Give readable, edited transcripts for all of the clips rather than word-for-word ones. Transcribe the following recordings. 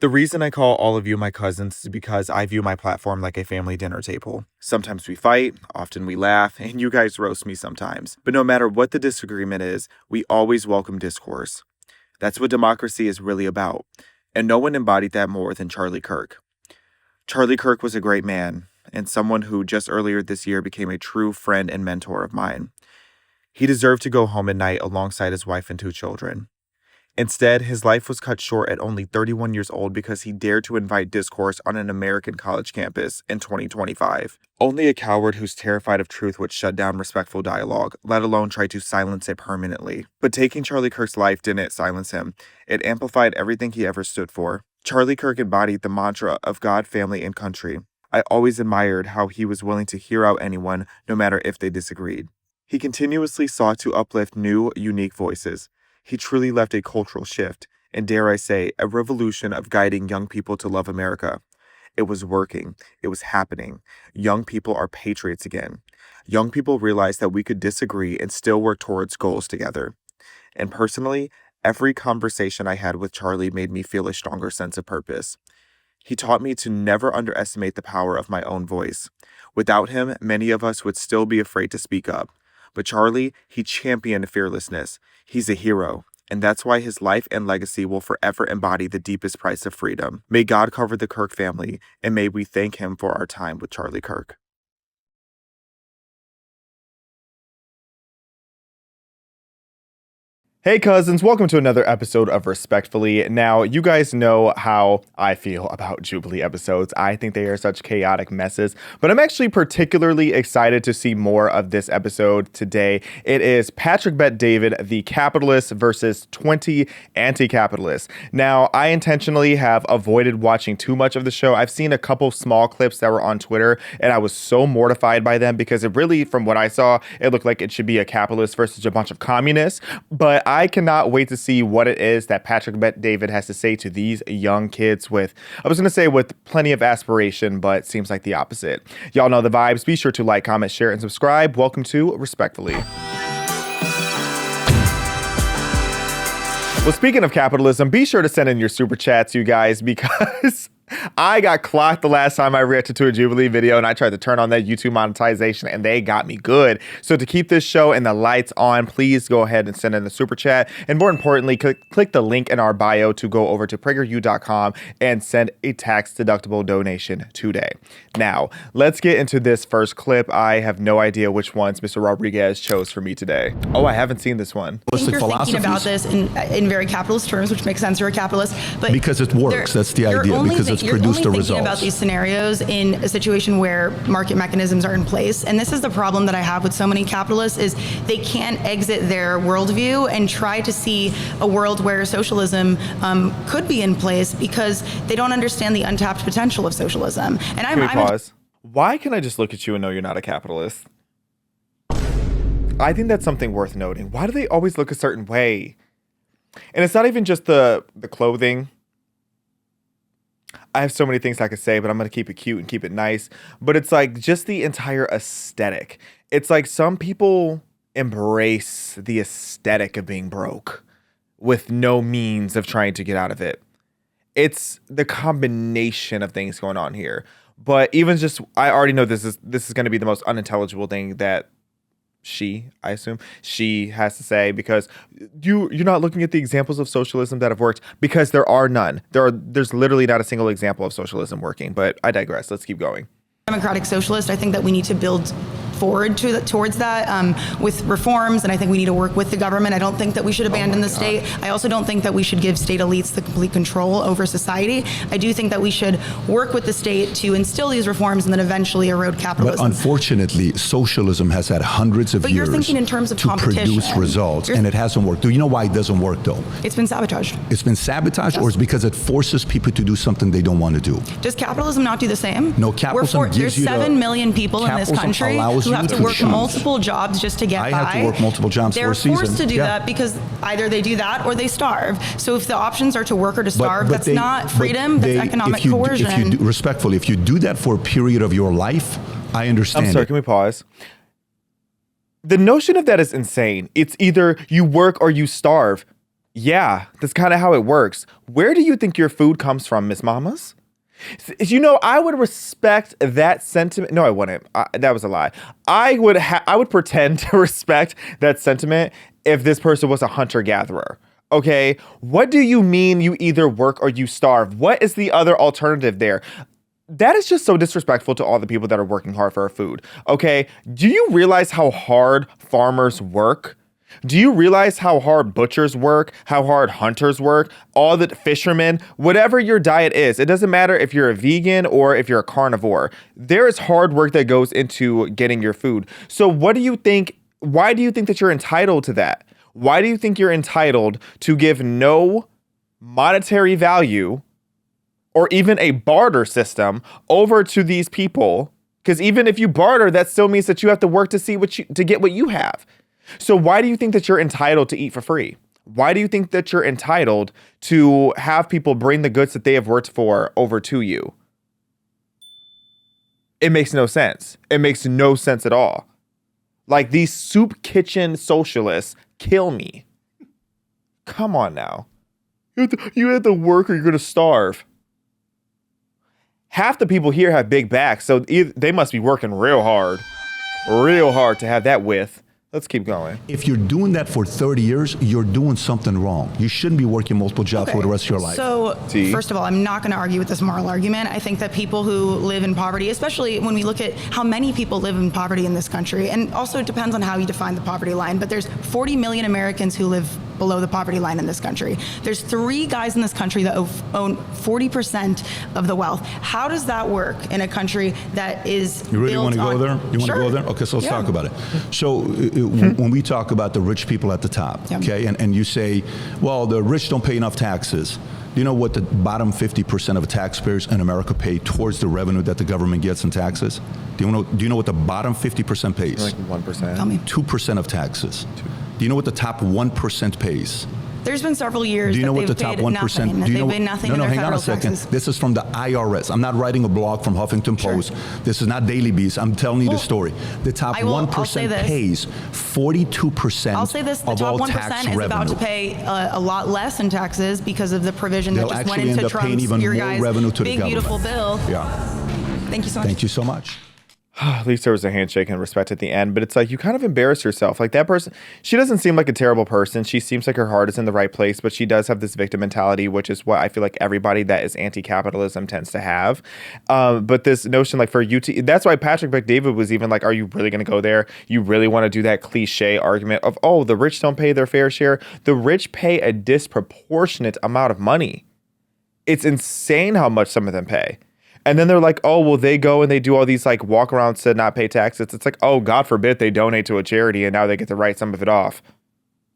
The reason I call all of you my cousins is because I view my platform like a family dinner table. Sometimes we fight, often we laugh, and you guys roast me sometimes. But no matter what the disagreement is, we always welcome discourse. That's what democracy is really about. And no one embodied that more than Charlie Kirk. Charlie Kirk was a great man, and someone who just earlier this year became a true friend and mentor of mine. He deserved to go home at night alongside his wife and 2 children. Instead, his life was cut short at only 31 years old because he dared to invite discourse on an American college campus in 2025. Only a coward who's terrified of truth would shut down respectful dialogue, let alone try to silence it permanently. But taking Charlie Kirk's life didn't silence him. It amplified everything he ever stood for. Charlie Kirk embodied the mantra of God, family, and country. I always admired how he was willing to hear out anyone, no matter if they disagreed. He continuously sought to uplift new, unique voices. He truly left a cultural shift, and dare I say, a revolution of guiding young people to love America. It was working. It was happening. Young people are patriots again. Young people realized that we could disagree and still work towards goals together. And personally, every conversation I had with Charlie made me feel a stronger sense of purpose. He taught me to never underestimate the power of my own voice. Without him, many of us would still be afraid to speak up. But Charlie, he championed fearlessness. He's a hero, and that's why his life and legacy will forever embody the deepest price of freedom. May God cover the Kirk family, and may we thank him for our time with Charlie Kirk. Hey cousins, welcome to another episode of Respectfully. Now, you guys know how I feel about Jubilee episodes. I think they are such chaotic messes, but I'm actually particularly excited to see more of this episode today. It is Patrick Bet-David, the capitalists versus 20 anti-capitalists. Now, I intentionally have avoided watching too much of the show. I've seen a couple small clips that were on Twitter, and I was so mortified by them because it really, from what I saw, it looked like it should be a capitalist versus a bunch of communists. But I cannot wait to see what it is that Patrick Bet-David has to say to these young kids with plenty of aspiration, but seems like the opposite. Y'all know the vibes. Be sure to like, comment, share, and subscribe. Welcome to Respectfully. Well, speaking of capitalism, be sure to send in your super chats, you guys, because I got clocked the last time I reacted to a Jubilee video and I tried to turn on that YouTube monetization and they got me good. So to keep this show and the lights on, please go ahead and send in the super chat. And more importantly, click the link in our bio to go over to PragerU.com and send a tax deductible donation today. Now, let's get into this first clip. I have no idea which ones Mr. Rodriguez chose for me today. Oh, I haven't seen this one. I think you're thinking about this in very capitalist terms, which makes sense. You're a capitalist, but because it works. That's the idea. Because it's produced the results. You're only thinking about these scenarios in a situation where market mechanisms are in place, and this is the problem that I have with so many capitalists: is they can't exit their worldview and try to see a world where socialism could be in place because they don't understand the untapped potential of socialism. And I'm pause. Why can I just look at you and know you're not a capitalist? I think that's something worth noting. Why do they always look a certain way? And it's not even just the clothing. I have so many things I could say, but I'm going to keep it cute and keep it nice. But it's like just the entire aesthetic. It's like some people embrace the aesthetic of being broke with no means of trying to get out of it. It's the combination of things going on here. But even just, I already know this is going to be the most unintelligible thing that I assume she has to say, because you're not looking at the examples of socialism that have worked, because there are none. There's literally not a single example of socialism working, but I digress. Let's keep going. Democratic socialist, I think that we need to build forward towards that with reforms, and I think we need to work with the government. I don't think that we should abandon the state. I also don't think that we should give state elites the complete control over society. I do think that we should work with the state to instill these reforms and then eventually erode capitalism. But unfortunately, socialism has had hundreds of years you're thinking in terms of to produce results, and it hasn't worked. Do you know why it doesn't work, though? It's been sabotaged. It's been sabotaged, yes. Or it's because it forces people to do something they don't want to do? Does capitalism not do the same? No, capitalism gives you There's 7 million people in this country who have to work multiple jobs just to get by. I have to work multiple jobs for a season. They're forced to do that because either they do that or they starve. So if the options are to work or to starve, that's not freedom, that's economic coercion. Respectfully, if you do that for a period of your life, I understand. I'm sorry, can we pause? The notion of that is insane. It's either you work or you starve. Yeah, that's kind of how it works. Where do you think your food comes from, Miss Mamas? You know, I would respect that sentiment. No, I wouldn't. That was a lie. I would pretend to respect that sentiment if this person was a hunter-gatherer. Okay, what do you mean you either work or you starve? What is the other alternative there? That is just so disrespectful to all the people that are working hard for our food. Okay, do you realize how hard farmers work? Do you realize how hard butchers work, how hard hunters work, all the fishermen, whatever your diet is? It doesn't matter if you're a vegan or if you're a carnivore. There is hard work that goes into getting your food. So what do you think? Why do you think that you're entitled to that? Why do you think you're entitled to give no monetary value or even a barter system over to these people? Because even if you barter, that still means that you have to work to get what you have. So why do you think that you're entitled to eat for free? Why do you think that you're entitled to have people bring the goods that they have worked for over to you? It makes no sense. It makes no sense at all. Like, these soup kitchen socialists kill me. Come on now. You have to work or you're going to starve. Half the people here have big backs, so they must be working real hard to have that width. Let's keep going. If you're doing that for 30 years, you're doing something wrong. You shouldn't be working multiple jobs for the rest of your life. So, first of all, I'm not going to argue with this moral argument. I think that people who live in poverty, especially when we look at how many people live in poverty in this country, and also it depends on how you define the poverty line, but there's 40 million Americans who live below the poverty line in this country. There's 3 guys in this country that own 40% of the wealth. How does that work in a country that is You really want to go there? You want to go there? Okay, so let's talk about it. So when we talk about the rich people at the top, okay, and you say, well, the rich don't pay enough taxes. Do you know what the bottom 50% of taxpayers in America pay towards the revenue that the government gets in taxes? Do you know what the bottom 50% pays? Like 1%. Tell me. 2% of taxes. Do you know what the top 1% pays? There's been several years. Do you know what the they've top paid 1%? nothing. Do you know? They've paid nothing in No, their hang on a federal second. taxes. This is from the IRS. I'm not writing a blog from Huffington Post. This is not Daily Beast. I'm telling you the story. The top 1% pays 42% I'll say this: the of top all 1% tax is revenue. about to pay a lot less in taxes because of the provision They'll that just went actually into end up paying Trump's, even your more guys' revenue to the big government. beautiful bill. Yeah. Thank you so much. Thank you so much. At least there was a handshake and respect at the end, but it's like you kind of embarrass yourself. Like, that person, she doesn't seem like a terrible person. She seems like her heart is in the right place, but she does have this victim mentality, which is what I feel like everybody that is anti-capitalism tends to have. But this notion, like, for UT, that's why Patrick McDavid was even like, are you really going to go there? You really want to do that cliche argument of, oh, the rich don't pay their fair share? The rich pay a disproportionate amount of money. It's insane how much some of them pay. And then they're like, oh, well, they go and they do all these like walkarounds to not pay taxes. It's like, oh, God forbid they donate to a charity and now they get to write some of it off.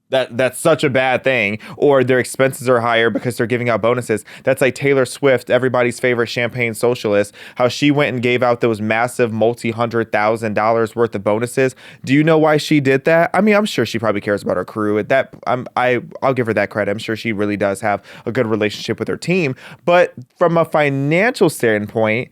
That's such a bad thing. Or their expenses are higher because they're giving out bonuses. That's like Taylor Swift, everybody's favorite champagne socialist, how she went and gave out those massive multi-$100,000 worth of bonuses. Do you know why she did that? I mean, I'm sure she probably cares about her crew. I'll give her that credit. I'm sure she really does have a good relationship with her team. But from a financial standpoint,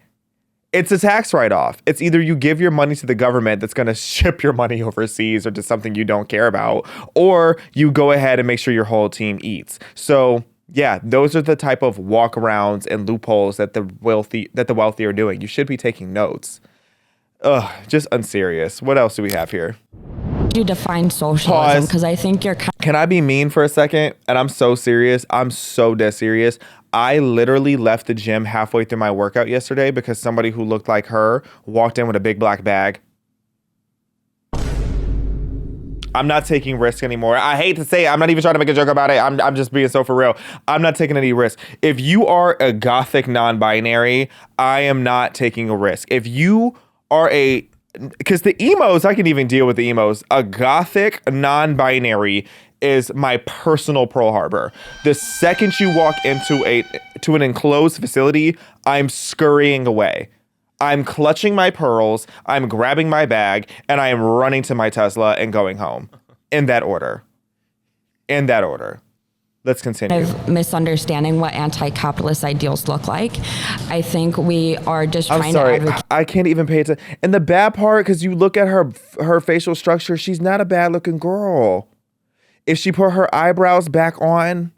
it's a tax write-off. It's either you give your money to the government that's going to ship your money overseas or to something you don't care about, or you go ahead and make sure your whole team eats. So yeah, those are the type of walkarounds and loopholes that the wealthy are doing. You should be taking notes. Ugh, just unserious. What else do we have here? You define socialism because I think you're Can I be mean for a second? And I'm so serious. I'm so dead serious. I literally left the gym halfway through my workout yesterday because somebody who looked like her walked in with a big black bag. I'm not taking risks anymore. I hate to say it. I'm not even trying to make a joke about it. I'm just being so for real. I'm not taking any risks. If you are a gothic non-binary, I am not taking a risk. If you are because the emos, I can even deal with the emos. A gothic non-binary is my personal Pearl Harbor. The second you walk into an enclosed facility, I'm scurrying away. I'm clutching my pearls, I'm grabbing my bag, and I am running to my Tesla and going home. In that order. Let's continue. misunderstanding what anti-capitalist ideals look like. I think we are just trying to advocate. I can't even pay attention. And the bad part, because you look at her facial structure, she's not a bad looking girl. if she put her eyebrows back on,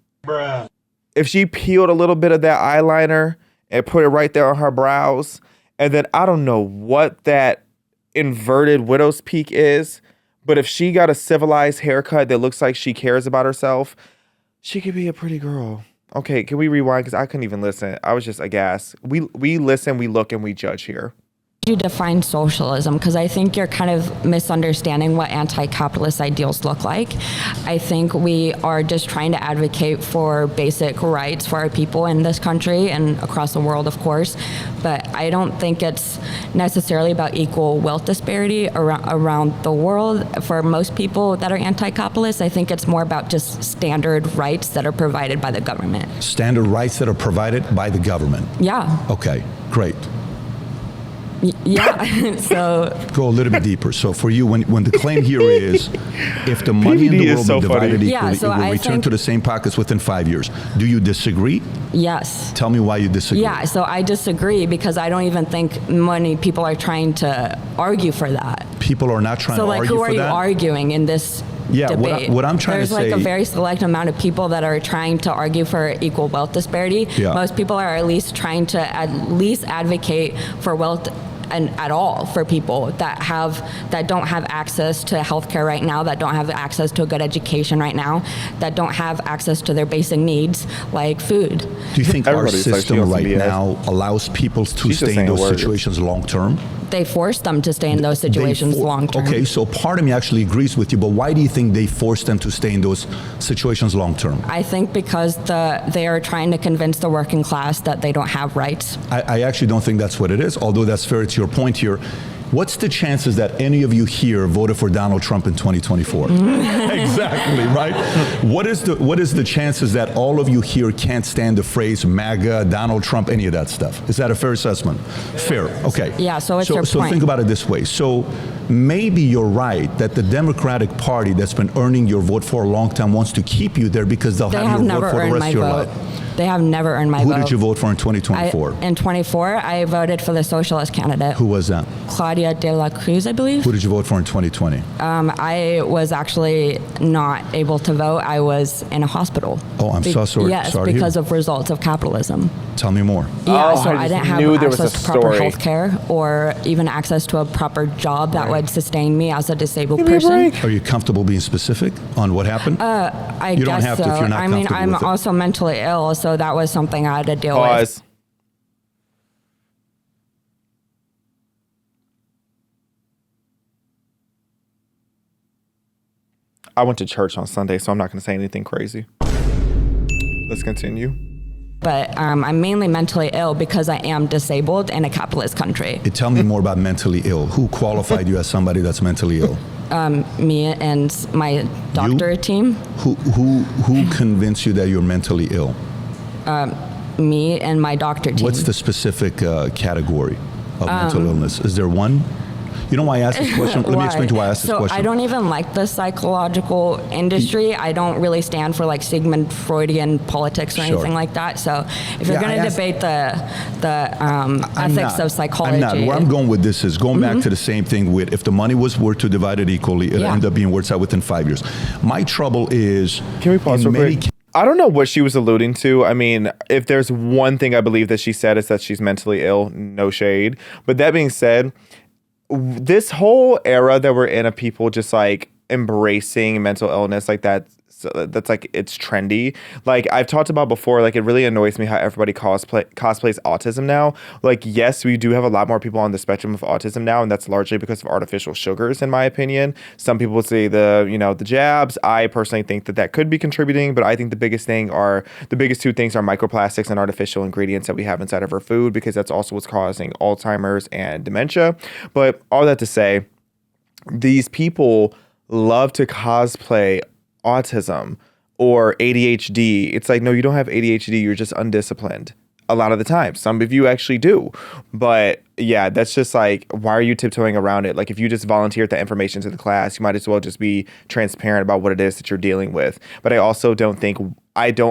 if she peeled a little bit of that eyeliner and put it right there on her brows, and then I don't know what that inverted widow's peak is, but if she got a civilized haircut that looks like she cares about herself, she could be a pretty girl. Okay, can we rewind? Because I couldn't even listen. I was just aghast. We listen, we look, and we judge here. You define socialism, because I think you're kind of misunderstanding what anti-capitalist ideals look like. I think we are just trying to advocate for basic rights for our people in this country and across the world, of course. But I don't think it's necessarily about equal wealth disparity around the world for most people that are anti-capitalist. I think it's more about just standard rights that are provided by the government. Standard rights that are provided by the government. Yeah. Okay, great. Yeah, so Go a little bit deeper. So for you, when the claim here is, if the money in the world so is divided funny. Yeah, equally, so it will I return think- to the same pockets within 5 years. Do you disagree? yes. Tell me why you disagree. Yeah, so I disagree because I don't even think many people are trying to argue for that. People are not trying So to like, argue who are for you that. arguing in this Yeah, debate? what I'm trying to There's like a say- very select amount of people that are trying to argue for equal wealth disparity. Yeah. Most people are at least trying to at least advocate for wealth and at all for people that don't have access to healthcare right now, that don't have access to a good education right now, that don't have access to their basic needs like food. Do you think our Everybody's like, she system wants to right be a- now allows people to She's just stay in saying those words. situations long term? They force them to stay in those situations long term. Okay, so part of me actually agrees with you, but why do you think they force them to stay in those situations long term? I think because they are trying to convince the working class that they don't have rights. I actually don't think that's what it is, although that's fair to your point here. What's the chances that any of you here voted for Donald Trump in 2024? Exactly, right? What is the chances that all of you here can't stand the phrase MAGA, Donald Trump, any of that stuff? Is that a fair assessment? Fair, okay. Yeah, so it's your So point. think about it this way. So maybe you're right that the Democratic Party that's been earning your vote for a long time wants to keep you there because they'll They have have your never vote for the earned rest my of your vote. life. They have never earned my Who vote. did you vote for in 2024? In 24, I voted for the socialist candidate, Who was that? Claudia de la Cruz, I believe. Who did you vote for in 2020? I was actually not able to vote. I was in a hospital. Oh, I'm so sorry. Yes, Sorry to hear. because of results of capitalism. Tell me more. Yeah, Oh, so I I just didn't have knew there was access a to proper story. health care or even access to a proper job that would sustain me as a disabled Give me a person. break. Are you comfortable being specific on what happened? I You guess don't have to so. if you're not I mean, comfortable I'm with it. also mentally ill, so that was something I had to deal with. Pause. I went to church on Sunday, so I'm not going to say anything crazy. Let's continue. But I'm mainly mentally ill because I am disabled in a capitalist country. Tell me more about mentally ill. Who qualified you as somebody that's mentally ill? Me and my doctor team. Who convinced you that you're mentally ill? Me and my doctor team. What's the specific category of mental illness? Is there one? You know why I asked this question? Let me explain to why I asked this So question. I don't even like the psychological industry. I don't really stand for like Sigmund Freudian politics or Sure. anything like that. So if you're Yeah, going I to asked- debate the I'm ethics not. of psychology, I'm not. Where I'm going with this is going back to the same thing with if the money were to divide it equally, it'll Yeah. end up being worth out within 5 years. My trouble is Can we pause in real many quick? I don't know what she was alluding to. I mean, if there's one thing I believe that she said is that she's mentally ill, no shade. But that being said, this whole era that we're in of people just like embracing mental illness like that, so that's like it's trendy. Like I've talked about before, like it really annoys me how everybody cosplays autism now. Like yes, we do have a lot more people on the spectrum of autism now, and that's largely because of artificial sugars, in my opinion. Some people say the jabs. I personally think that could be contributing, but I think the biggest two things are microplastics and artificial ingredients that we have inside of our food, because that's also what's causing Alzheimer's and dementia. But all that to say, these people love to cosplay autism or ADHD. It's like, no, you don't have ADHD. You're just undisciplined a lot of the time. Some of you actually do. But yeah, that's just like, why are you tiptoeing around it? Like if you just volunteered that information to the class, you might as well just be transparent about what it is that you're dealing with. But I also don't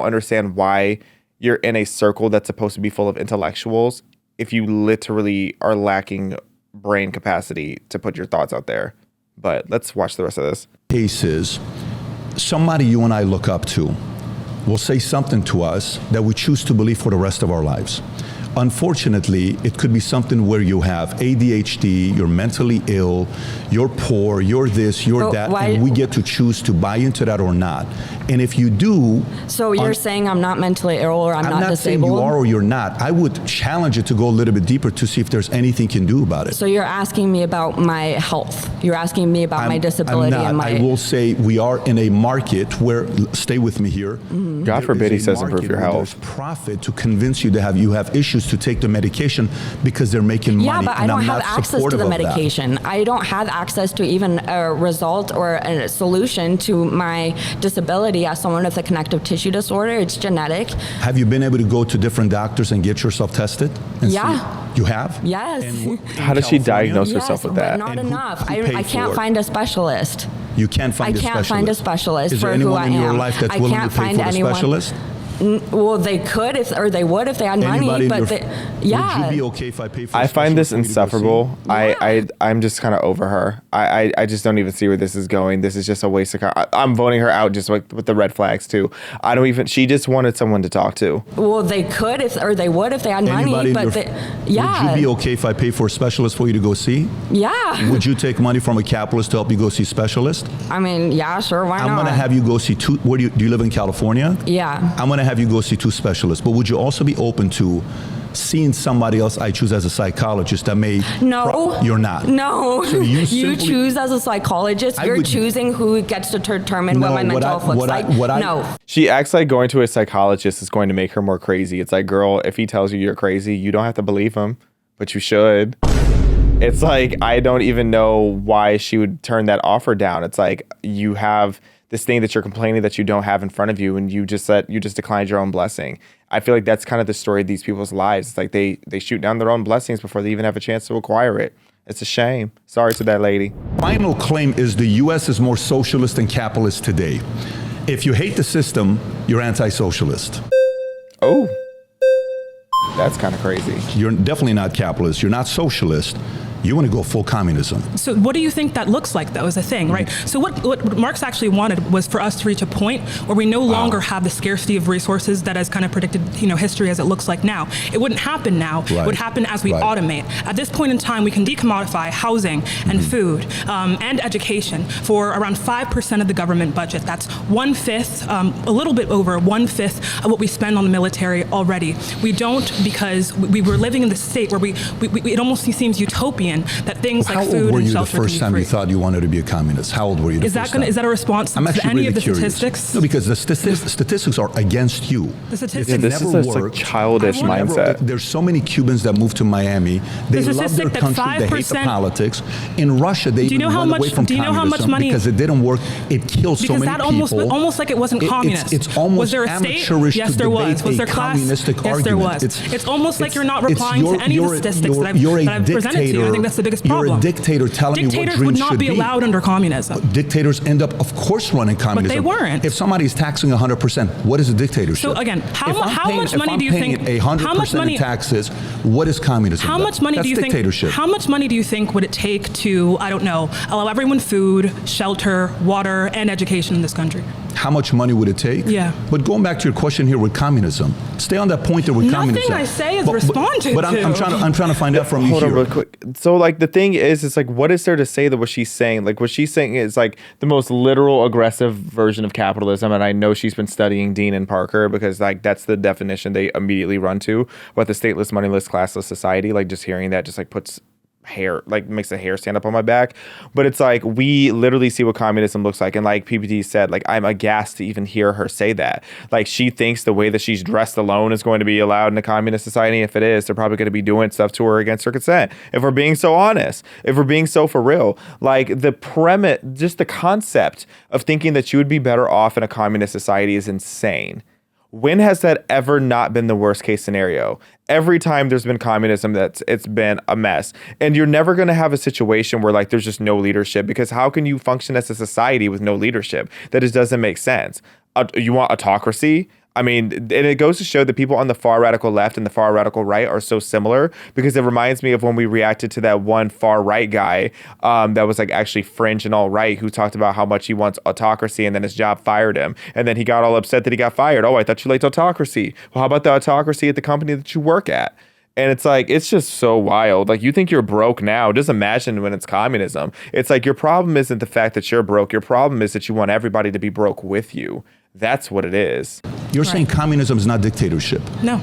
understand why you're in a circle that's supposed to be full of intellectuals if you literally are lacking brain capacity to put your thoughts out there. But let's watch the rest of this. cases, somebody you and I look up to will say something to us that we choose to believe for the rest of our lives. Unfortunately, it could be something where you have ADHD, you're mentally ill, you're poor, you're this, you're that, and we get to choose to buy into that or not. And if you do... So you're saying I'm not mentally ill or I'm not disabled? Saying you are or you're not. I would challenge it to go a little bit deeper to see if there's anything you can do about it. So you're asking me about my health. You're asking me about my disability. I'm not. I will say we are in a market where, stay with me here. Mm-hmm. God forbid he says improve your health. There's profit to convince you to you have issues to take the medication because they're making money. Yeah, but I don't have access to the medication. I don't have access to even a result or a solution to my disability as someone with a connective tissue disorder. It's genetic. Have you been able to go to different doctors and get yourself tested? And see? You have? Yes. How does she diagnose herself with that? Not enough. I can't find a specialist. You can't find a specialist? I can't find a specialist for who I am. Is there anyone in your life that's willing to pay for the specialist? Well, they could they would if they had money, but yeah. Would you be okay if I pay for? I find this insufferable. I'm just kind of over her. I just don't even see where this is going. This is just a waste of I'm voting her out just with the red flags too. She just wanted someone to talk to. Well, they could they would if they had money, but yeah. Would you be okay if I pay for a specialist for you to go see? Yeah. Would you take money from a capitalist to help you go see specialist? I mean, yeah, sure. Why not? I'm going to have you go see two. Do you live in California? Yeah. I'm going to have you go see two specialists, but would you also be open to seeing somebody else I choose as a psychologist that may... No. You're not. No. So you choose as a psychologist. You're choosing who gets to determine what my mental health looks like. No. She acts like going to a psychologist is going to make her more crazy. It's like, girl, if he tells you you're crazy, you don't have to believe him, but you should. It's like, I don't even know why she would turn that offer down. It's like, you have this thing that you're complaining that you don't have in front of you, and you just declined your own blessing. I feel like that's kind of the story of these people's lives. It's like they shoot down their own blessings before they even have a chance to acquire it. It's a shame. Sorry to that lady. Final claim is the U.S. is more socialist than capitalist today. If you hate the system, you're anti-socialist. Oh, that's kind of crazy. You're definitely not capitalist. You're not socialist. You want to go full communism. So what do you think that looks like, though, is the thing, right? So what Marx actually wanted was for us to reach a point where we no longer have the scarcity of resources that has kind of predicted, history as it looks like now. It wouldn't happen now. Right. It would happen as we automate. At this point in time, we can decommodify housing and food and education for around 5% of the government budget. That's 1/5, a little bit over 1/5 of what we spend on the military already. We don't, because we were living in the state where it almost seems utopian that things like food and shelter can be free. How old were you the first time you thought you wanted to be a communist? How old were you the first time? Is that a response to any of the statistics? No, because the statistics are against you. The statistics this is a like childish mindset. There's so many Cubans that move to Miami. They love their country. They hate the politics. In Russia, they run away from communism because it didn't work. It killed so many people. Because that almost like it wasn't communist. It's almost was there a state? Amateurish Yes, to there was. debate Was there a class? communistic Yes, there argument. was. It's almost like you're not replying to any of the statistics that I've presented to you. I think that's the biggest problem. You're a dictator telling you what dreams should be. Dictators would not be allowed under communism. Dictators end up, of course, running communism. But they weren't. If somebody's taxing 100%, what is a dictatorship? So again, how much money do you think? If I'm paying 100% in taxes, what is communism? How much money do you think? Dictatorship. How much money do you think would it take to, I don't know, allow everyone food, shelter, water, and education in this country? How much money would it take? Yeah. But going back to your question here with communism, stay on that point there with communism. Nothing I say is responded but I'm trying to find out from you here. Hold on real quick. So like the thing is, it's like, what is there to say that what she's saying? Like what she's saying is like the most literal, aggressive version of capitalism. And I know she's been studying Dean and Parker because like that's the definition they immediately run to. But the stateless, moneyless, classless society, like just hearing that just like puts hair, like makes the hair stand up on my back. But it's like we literally see what communism looks like, and like PPT said, like I'm aghast to even hear her say that. Like she thinks the way that she's dressed alone is going to be allowed in a communist society. If it is, they're probably going to be doing stuff to her against her consent, if we're being so honest, if we're being so for real. Like the premise, just the concept of thinking that you would be better off in a communist society is insane. When has that ever not been the worst case scenario? Every time there's been communism, it's been a mess. And you're never going to have a situation where like there's just no leadership, because how can you function as a society with no leadership? That just doesn't make sense. You want autocracy? I mean, and it goes to show that people on the far radical left and the far radical right are so similar, because it reminds me of when we reacted to that one far right guy that was like actually fringe and all right, who talked about how much he wants autocracy, and then his job fired him. And then he got all upset that he got fired. Oh, I thought you liked autocracy. Well, how about the autocracy at the company that you work at? And it's like, it's just so wild. Like, you think you're broke now. Just imagine when it's communism. It's like, your problem isn't the fact that you're broke. Your problem is that you want everybody to be broke with you. That's what it is. You're saying communism is not dictatorship. No.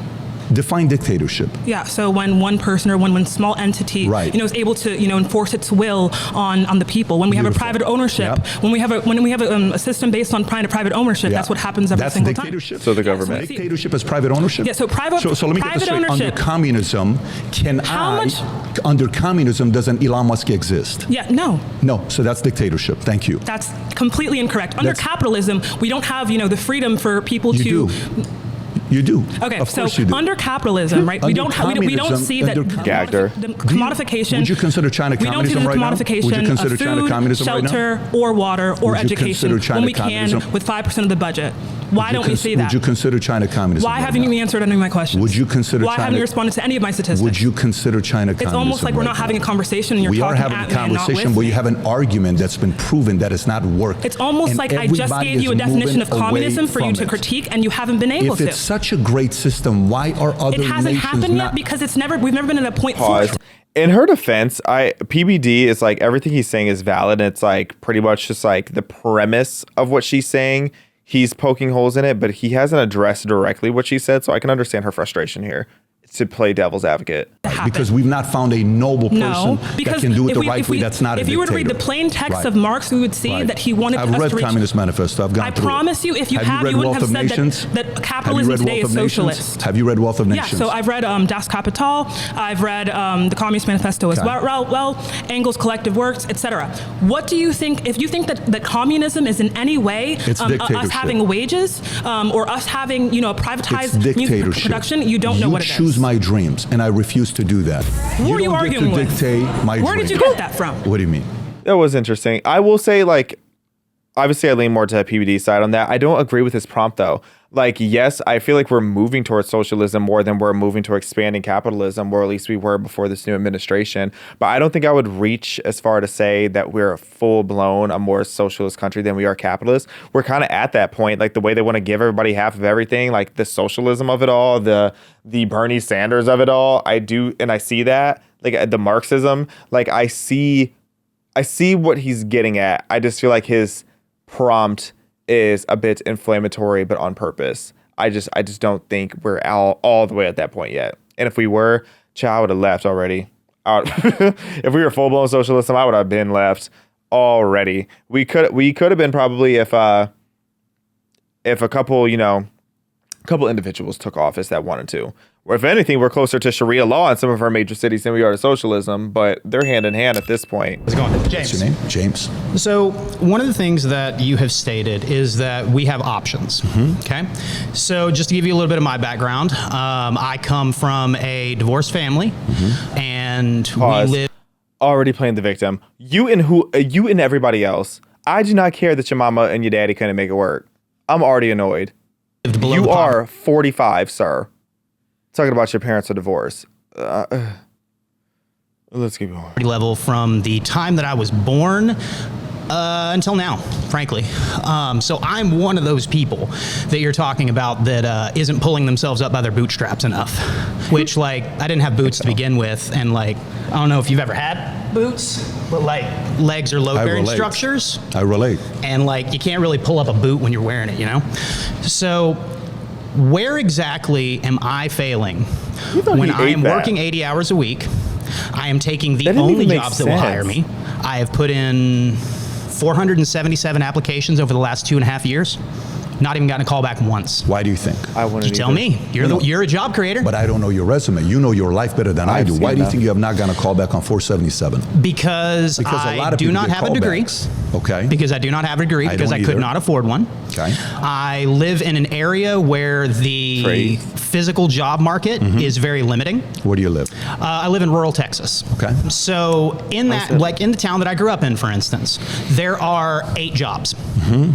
Define dictatorship. Yeah, so when one person or one small entity, is able to, enforce its will on the people. When we have a private ownership, when we have a system based on private ownership, that's what happens every single time. Dictatorship. So the government. Dictatorship is private ownership. Yeah, so private. So let me get this straight. Under communism, under communism, doesn't Elon Musk exist? Yeah, no. No, so that's dictatorship. Thank you. That's completely incorrect. Under capitalism, we don't have, the freedom for people to. You do. Okay, of so course you do. Under capitalism, right? We don't see that commodification. Would you consider China communism right now? Would you consider China communism right now? Shelter, or water, or education when we can with 5% of the budget. Why don't we see that? Would you consider China communism? Why haven't you answered any of my questions? Would you consider Why haven't you responded to any of my statistics? Would you consider China communism? It's almost like we're not having a conversation and you're talking at me and not with me. We are having a conversation, but you have an argument that's been proven that it's not working. It's almost like I just gave you a definition of communism for you to critique, and you haven't been able to. If it's such a great system, why are other nations not? It hasn't happened yet because we've never been at a point for it. In her defense, PBD is like, everything he's saying is valid. And it's like pretty much just like the premise of what she's saying. He's poking holes in it, but he hasn't addressed directly what she said. So I can understand her frustration here, to play devil's advocate. Because we've not found a noble person that can do it the right way. That's not a dictator. If you were to read the plain text of Marx, we would see that he wanted us to reach. I've read Communist Manifesto. I've gone through it. I promise you, if you have, you wouldn't have said that capitalism today is socialist. Have you read Wealth of Nations? Yeah, so I've read Das Kapital. I've read the Communist Manifesto as well, Engels' Collective Works, etc. What do you think, if you think that communism is in any way us having wages or us having, a privatized music production, you don't know what it is. You choose my dreams, and I refuse to do that. Who are you arguing with? Dictate my Where did you get that from? What do you mean? That was interesting. I will say, like, obviously I lean more to the PBD side on that. I don't agree with his prompt, though. Like, yes, I feel like we're moving towards socialism more than we're moving to expanding capitalism, or at least we were before this new administration. But I don't think I would reach as far to say that we're full-blown a more socialist country than we are capitalist. We're kind of at that point, like the way they want to give everybody half of everything, like the socialism of it all, the Bernie Sanders of it all. I do, and I see that, like the Marxism. Like I see what he's getting at. I just feel like his prompt is a bit inflammatory, but on purpose. I just don't think we're all the way at that point yet. And if we were, I would have left already. If we were full blown socialism, I would have been left already. We could have been probably if a couple individuals took office that wanted to. Or if anything, we're closer to Sharia law in some of our major cities than we are to socialism, but they're hand in hand at this point. How's it going? James. What's your name? James. So one of the things that you have stated is that we have options. Mm-hmm. Okay. So just to give you a little bit of my background, I come from a divorced family, and we live. Already playing the victim. You and everybody else. I do not care that your mama and your daddy couldn't make it work. I'm already annoyed. You are 45, sir. Talking about your parents are divorced. Let's keep going. Level from the time that I was born until now, frankly. So I'm one of those people that you're talking about that isn't pulling themselves up by their bootstraps enough. Which, like, I didn't have boots to begin with, and like, I don't know if you've ever had boots, but like legs are load-bearing structures. I relate. And like, you can't really pull up a boot when you're wearing it, So where exactly am I failing when I am working 80 hours a week? I am taking the only jobs that will hire me. I have put in 477 applications over the last 2.5 years. Not even gotten a call back once. Why do you think? You tell me. You're a job creator. But I don't know your resume. You know your life better than I do. Why do you think you have not gotten a call back on 477? Because I do not have a degree. Okay. Because I do not have a degree because I could not afford one. Okay. I live in an area where the physical job market is very limiting. Where do you live? I live in rural Texas. Okay. So in that, like in the town that I grew up in, for instance, there are 8 jobs,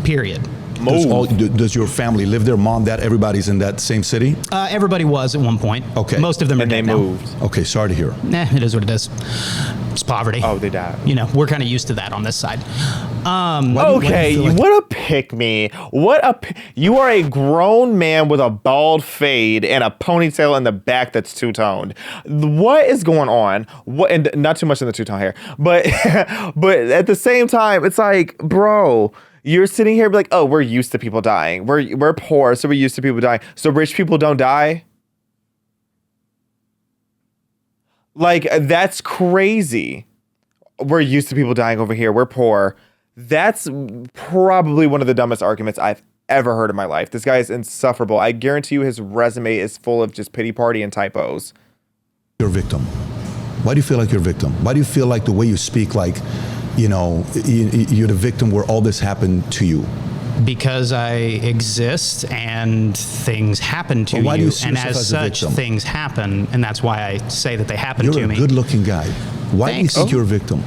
period. Does your family live there? Mom, dad, everybody's in that same city? Everybody was at one point. Okay. Most of them are And they dead now. moved. Okay, sorry to hear. It is what it is. It's poverty. Oh, they died. You know, we're kind of used to that on this side. Okay, what a pick me. You are a grown man with a bald fade and a ponytail in the back that's two-toned. What is going on? And not too much in the two-tone hair, but but at the same time, it's like, bro, you're sitting here like, oh, we're used to people dying. We're poor, so we're used to people dying. So rich people don't die? Like, that's crazy. We're used to people dying over here. We're poor. That's probably one of the dumbest arguments I've ever heard in my life. This guy is insufferable. I guarantee you his resume is full of just pity party and typos. You're a victim. Why do you feel like you're a victim? Why do you feel like the way you speak, like, you know, you're the victim where all this happened to you? Because I exist and things happen to Why do you you, see and yourself as as a such, victim? things happen, and that's why I say that they happen You're to a me. good-looking guy. Why Thanks. do you think you're a victim?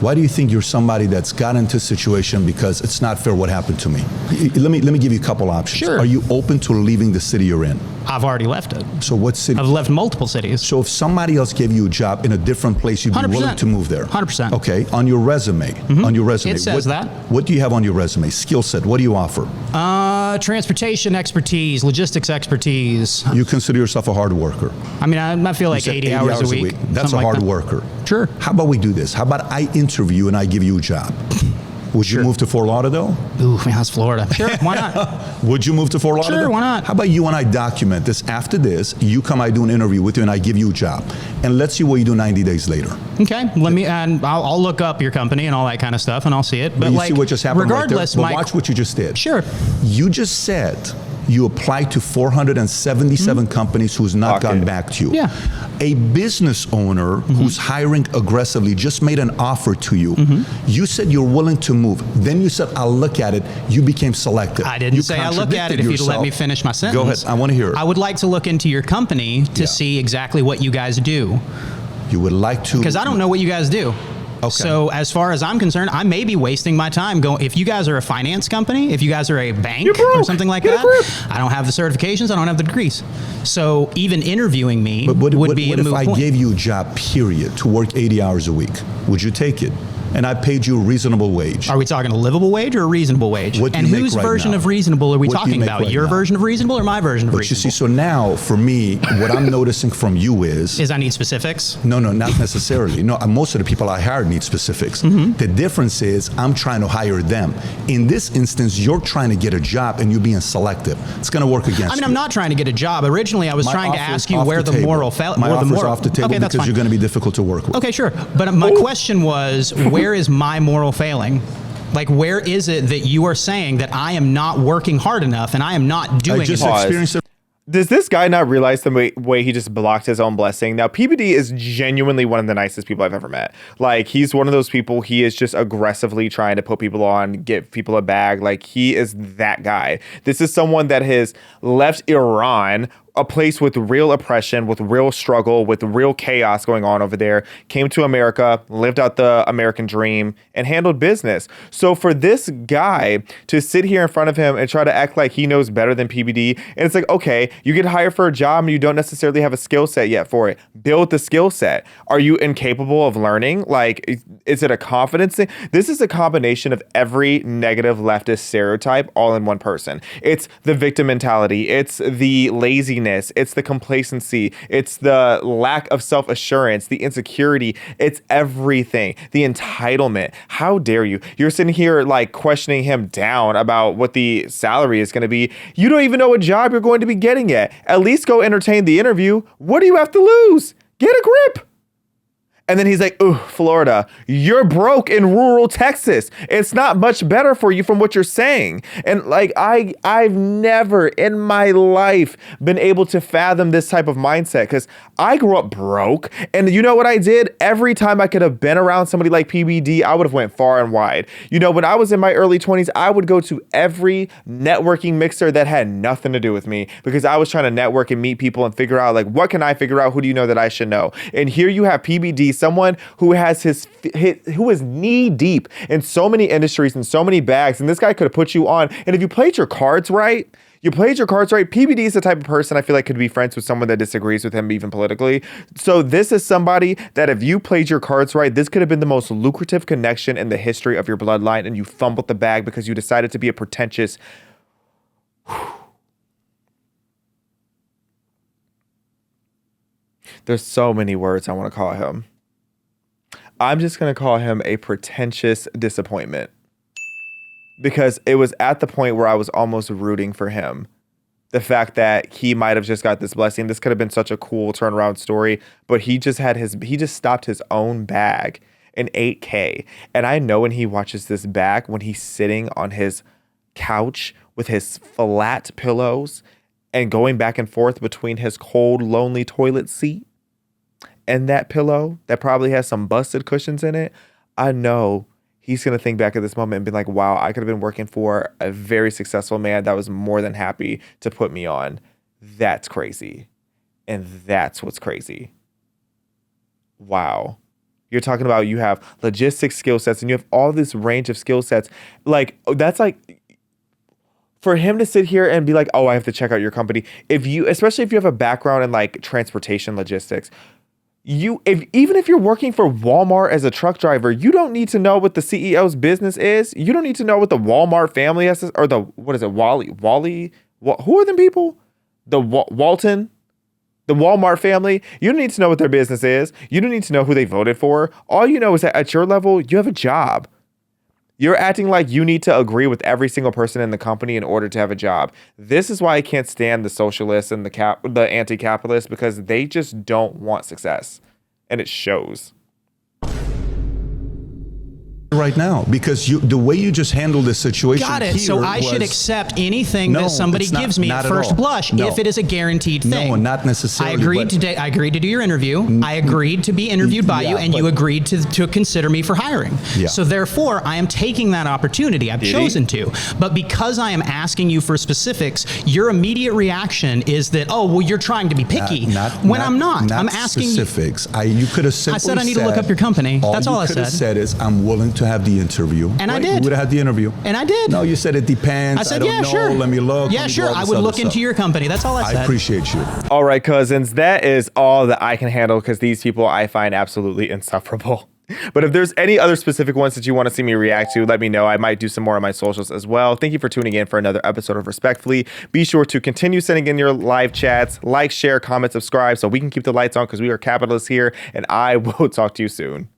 Why do you think you're somebody that's got into a situation because it's not fair what happened to me? Let me give you a couple options. Sure. Are you open to leaving the city you're in? I've already left it. So what city? I've left multiple cities. So if somebody else gave you a job in a different place, you'd be 100%. willing to move there? 100%. Okay. On your resume, It says that. What do you have on your resume? Skill set. What do you offer? Transportation expertise, logistics expertise. You consider yourself a hard worker. I mean, I feel like You said 80 hours a week. That's a something like hard that. worker. Sure. How about we do this? How about I interview and I give you a job? Would you move to Fort Lauderdale? Ooh, man, that's Florida. Sure, why not? Would you move to Fort Lauderdale? Sure, why not? How about you and I document this? After this, you come, I do an interview with you, and I give you a job. And let's see what you do 90 days later. Okay, and I'll look up your company and all that kind of stuff, and I'll see it. But you like, see what just happened regardless, right there? But watch what you just did. Sure. You just said you applied to 477 companies who's not gotten back to you. Yeah. A business owner who's hiring aggressively just made an offer to you. You said you're willing to move. Then you said, I'll look at it. You became selective. I didn't You say I look at it contradicted if you'd let yourself. me finish my sentence. Go ahead. I want to hear it. I would like to look into your company to see exactly what you guys do. You would like to. Because I don't know what you guys do. Okay. So as far as I'm concerned, I may be wasting my time going. If you guys are a finance company, if you guys are a bank or something like that, I don't have the certifications, I don't have the degrees. So even interviewing me would be a moot What if I point. gave you a job, period, to work 80 hours a week? Would you take it? And I paid you a reasonable wage. Are we talking a livable wage or a reasonable wage? What do and you make whose right version now? of reasonable are we What do you talking make about? right Your now? version of reasonable or my version of But you reasonable? see, so now for me, what I'm noticing from you is I need specifics? no, not necessarily. No, most of the people I hired need specifics. The difference is I'm trying to hire them. In this instance, you're trying to get a job and you're being selective. It's going to work against you. I mean, I'm not trying to get a job. Originally, I was My trying to offer is ask you off where the the table. moral My offer is off the table Okay, that's because fine. you're going to be difficult to work with. Okay, sure. But my question was, where is my moral failing? Like, where is it that you are saying that I am not working hard enough and I am not doing I just enough? experienced it. Does this guy not realize the way he just blocked his own blessing? Now, PBD is genuinely one of the nicest people I've ever met. Like, he's one of those people, he is just aggressively trying to put people on, get people a bag. Like, he is that guy. This is someone that has left Iran, a place with real oppression, with real struggle, with real chaos going on over there, came to America, lived out the American dream, and handled business. So for this guy to sit here in front of him and try to act like he knows better than PBD, and it's like, okay, you get hired for a job and you don't necessarily have a skill set yet for it. Build the skill set. Are you incapable of learning? Like, is it a confidence thing? This is a combination of every negative leftist stereotype all in one person. It's the victim mentality. It's the laziness. It's the complacency. It's the lack of self-assurance, the insecurity. It's everything. The entitlement. How dare you? You're sitting here like questioning him down about what the salary is going to be. You don't even know what job you're going to be getting yet. At least go entertain the interview. What do you have to lose? Get a grip. And then he's like, ooh, Florida, you're broke in rural Texas. It's not much better for you from what you're saying. And like, I've never in my life been able to fathom this type of mindset because I grew up broke. And you know what I did? Every time I could have been around somebody like PBD, I would have went far and wide. You know, when I was in my early 20s, I would go to every networking mixer that had nothing to do with me because I was trying to network and meet people and figure out like, what can I figure out? Who do you know that I should know? And here you have PBD He's someone who has who is knee deep in so many industries and so many bags. And this guy could have put you on. And if you played your cards right, PBD is the type of person I feel like could be friends with someone that disagrees with him, even politically. So this is somebody that if you played your cards right, this could have been the most lucrative connection in the history of your bloodline, and you fumbled the bag because you decided to be a pretentious. There's so many words I want to call him. I'm just going to call him a pretentious disappointment. Because it was at the point where I was almost rooting for him. The fact that he might have just got this blessing. This could have been such a cool turnaround story. But he just stopped his own bag in 8K. And I know when he watches this back, when he's sitting on his couch with his flat pillows and going back and forth between his cold, lonely toilet seat and that pillow that probably has some busted cushions in it, I know he's going to think back at this moment and be like, wow, I could have been working for a very successful man that was more than happy to put me on. That's crazy. And that's what's crazy. Wow. You're talking about you have logistics skill sets and you have all this range of skill sets. Like, that's like, for him to sit here and be like, oh, I have to check out your company. Especially if you have a background in like transportation logistics, even if you're working for Walmart as a truck driver, you don't need to know what the CEO's business is. You don't need to know what the Walmart family has, or what is it, Wally? Who are them people? The Walton, the Walmart family. You don't need to know what their business is. You don't need to know who they voted for. All you know is that at your level, you have a job. You're acting like you need to agree with every single person in the company in order to have a job. This is why I can't stand the socialists and the anti-capitalists, because they just don't want success. And it shows. Right now, because the way you just handled this situation. Got it. So I should accept anything that somebody gives me at first blush if it is a guaranteed thing. No, not necessarily. I agreed to do your interview. I agreed to be interviewed by you, and you agreed to consider me for hiring. Yeah. So therefore, I am taking that opportunity. I've chosen to. But because I am asking you for specifics, your immediate reaction is that, oh, well, you're trying to be picky. I'm not. I'm asking specifics. You could have simply I said I need to look up your company. That's all I said. You could have said is, I'm willing to have the interview. And I did. You would have had the interview. And I did. No, you said it depends. I said, I don't know. Sure. Let me look. Yeah, sure. I would look into your company. That's all I said. I appreciate you. All right, cousins. That is all that I can handle, because these people I find absolutely insufferable. But if there's any other specific ones that you want to see me react to, let me know. I might do some more on my socials as well. Thank you for tuning in for another episode of Respectfully. Be sure to continue sending in your live chats, like, share, comment, subscribe, so we can keep the lights on, because we are capitalists here, and I will talk to you soon.